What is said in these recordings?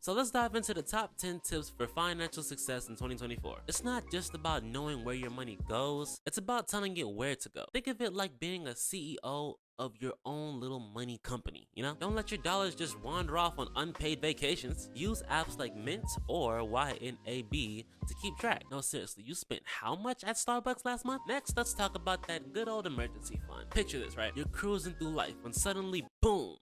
So let's dive into the top 10 tips for financial success in 2024. It's not just about knowing where your money goes, it's about telling it where to go. Think of it like being a CEO of your own little money company, you know? Don't let your dollars just wander off on unpaid vacations. Use apps like Mint or YNAB to keep track. No, seriously, you spent how much at Starbucks last month? Next, let's talk about that good old emergency fund. Picture this, right? You're cruising through life when suddenly, boom,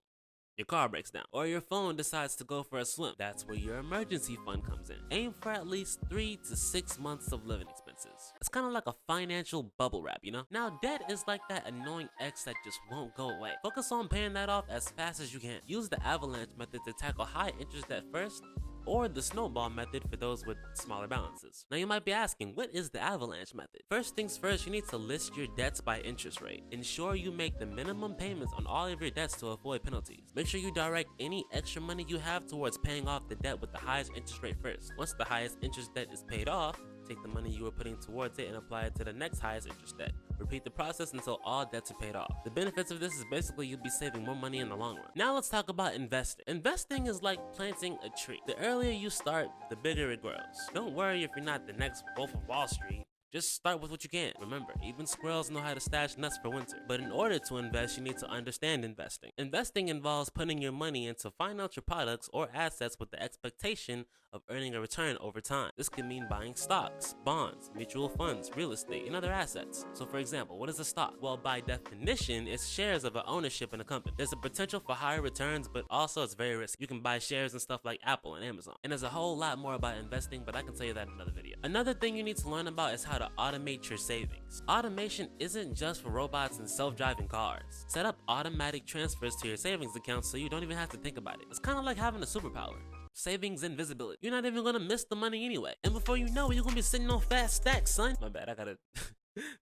your car breaks down, or your phone decides to go for a swim. That's where your emergency fund comes in. Aim for at least 3 to 6 months of living expenses. It's kind of like a financial bubble wrap, you know? Now, debt is like that annoying ex that just won't go away. Focus on paying that off as fast as you can. Use the Avalanche Method to tackle high interest debt first, or the snowball method for those with smaller balances. Now you might be asking, what is the Avalanche Method? First things first, you need to list your debts by interest rate. Ensure you make the minimum payments on all of your debts to avoid penalties. Make sure you direct any extra money you have towards paying off the debt with the highest interest rate first. Once the highest interest debt is paid off, take the money you were putting towards it and apply it to the next highest interest debt. Repeat the process until all debts are paid off. The benefits of this is basically you'll be saving more money in the long run. Now let's talk about investing. Investing is like planting a tree. The earlier you start, the bigger it grows. Don't worry if you're not the next Wolf of Wall Street. Just start with what you can. Remember, even squirrels know how to stash nuts for winter. But in order to invest, you need to understand investing. Investing involves putting your money into financial products or assets with the expectation of earning a return over time. This could mean buying stocks, bonds, mutual funds, real estate, and other assets. So for example, what is a stock? Well, by definition, it's shares of an ownership in a company. There's a potential for higher returns, but also it's very risky. You can buy shares and stuff like Apple and Amazon. And there's a whole lot more about investing, but I can tell you that in another video. Another thing you need to learn about is how to automate your savings. Automation isn't just for robots and self-driving cars. Set up automatic transfers to your savings account so you don't even have to think about it. It's kind of like having a superpower. Savings invisibility. You're not even gonna miss the money anyway. And before you know it, you're gonna be sitting on fat stacks, son. My bad, I gotta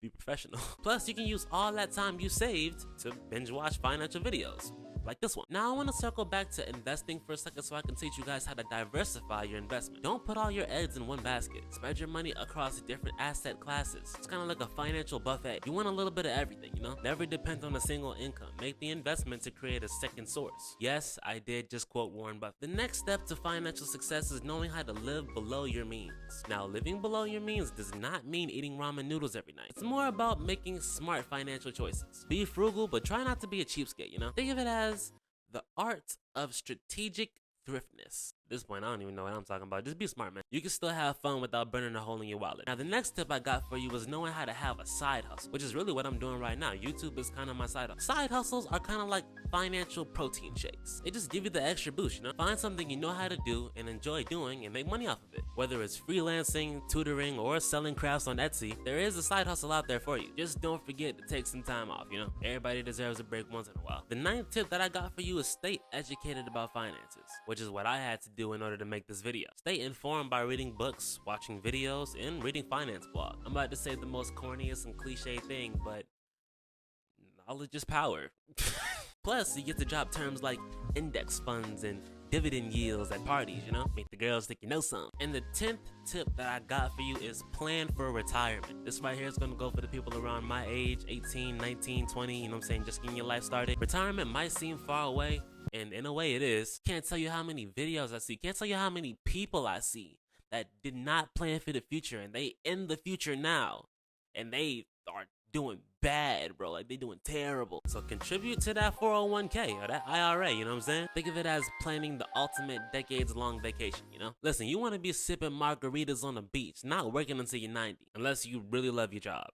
be professional. Plus, you can use all that time you saved to binge watch financial videos. Like this one. Now I want to circle back to investing for a second so I can teach you guys how to diversify your investment. Don't put all your eggs in one basket. Spread your money across different asset classes. It's kind of like a financial buffet. You want a little bit of everything, you know? Never depend on a single income. Make the investment to create a second source. Yes, I did just quote Warren Buffett. The next step to financial success is knowing how to live below your means. Now, living below your means does not mean eating ramen noodles every night. It's more about making smart financial choices. Be frugal, but try not to be a cheapskate, you know? Think of it as the art of strategic thriftness. At this point, I don't even know what I'm talking about. Just be smart, man. You can still have fun without burning a hole in your wallet. Now, the next tip I got for you is knowing how to have a side hustle, which is really what I'm doing right now. YouTube is kind of my side hustle. Side hustles are kind of like financial protein shakes. They just give you the extra boost, you know? Find something you know how to do and enjoy doing and make money off of it. Whether it's freelancing, tutoring, or selling crafts on Etsy, there is a side hustle out there for you. Just don't forget to take some time off, you know? Everybody deserves a break once in a while. The ninth tip that I got for you is stay educated about finances, which is what I had to do in order to make this video. Stay informed by reading books, watching videos, and reading finance blogs. I'm about to say the most corniest and cliche thing, but knowledge is power. Plus, you get to drop terms like index funds and dividend yields at parties, you know? Make the girls think you know something. And the 10th tip that I got for you is plan for retirement. This right here is gonna go for the people around my age, 18, 19, 20, you know what I'm saying? Just getting your life started. Retirement might seem far away, and in a way it is. Can't tell you how many videos I see. Can't tell you how many people I see that did not plan for the future, and they in the future now, and they are doing bad, bro. Like, they doing terrible. So contribute to that 401k or that IRA, you know what I'm saying? Think of it as planning the ultimate decades-long vacation, you know? Listen, you want to be sipping margaritas on the beach, not working until you're 90, unless you really love your job.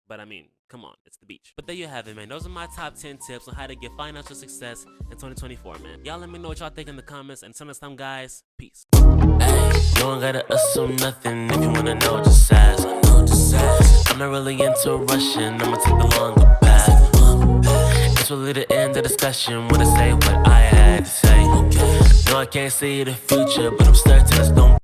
But I mean, come on, it's the beach. But there you have it, man. Those are my top 10 tips on how to get financial success in 2024, man. Y'all let me know what y'all think in the comments. And until next time, guys, peace. Hey, you don't gotta assume nothing. If you wanna know, just ask. I'm not really into rushing. I'ma take the longer path. It's really the end of the discussion when I say what I had to say. No, I can't see the future, but I'm certain it's gonna